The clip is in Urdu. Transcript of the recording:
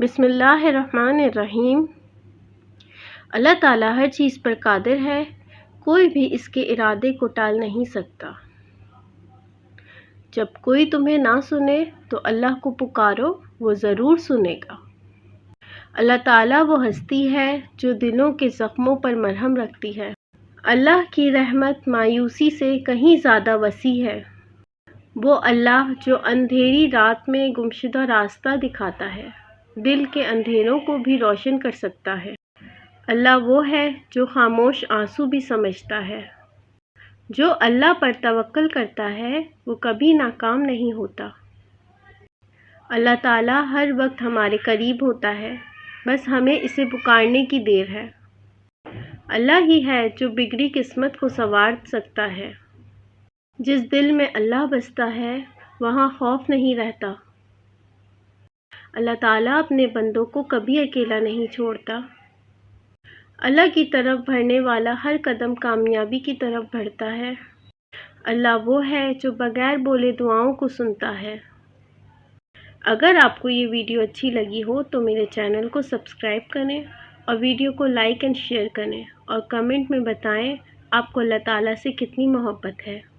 بسم اللہ الرحمن الرحیم۔ اللہ تعالیٰ ہر چیز پر قادر ہے، کوئی بھی اس کے ارادے کو ٹال نہیں سکتا۔ جب کوئی تمہیں نہ سنے تو اللہ کو پکارو، وہ ضرور سنے گا۔ اللہ تعالیٰ وہ ہستی ہے جو دلوں کے زخموں پر مرہم رکھتی ہے۔ اللہ کی رحمت مایوسی سے کہیں زیادہ وسیع ہے۔ وہ اللہ جو اندھیری رات میں گمشدہ راستہ دکھاتا ہے، دل کے اندھیروں کو بھی روشن کر سکتا ہے۔ اللہ وہ ہے جو خاموش آنسو بھی سمجھتا ہے۔ جو اللہ پر توکل کرتا ہے وہ کبھی ناکام نہیں ہوتا۔ اللہ تعالیٰ ہر وقت ہمارے قریب ہوتا ہے، بس ہمیں اسے پکارنے کی دیر ہے۔ اللہ ہی ہے جو بگڑی قسمت کو سنوار سکتا ہے۔ جس دل میں اللہ بستا ہے وہاں خوف نہیں رہتا۔ اللہ تعالیٰ اپنے بندوں کو کبھی اکیلا نہیں چھوڑتا۔ اللہ کی طرف بڑھنے والا ہر قدم کامیابی کی طرف بڑھتا ہے۔ اللہ وہ ہے جو بغیر بولے دعاؤں کو سنتا ہے۔ اگر آپ کو یہ ویڈیو اچھی لگی ہو تو میرے چینل کو سبسکرائب کریں اور ویڈیو کو لائک اینڈ شیئر کریں اور کمنٹ میں بتائیں آپ کو اللہ تعالیٰ سے کتنی محبت ہے۔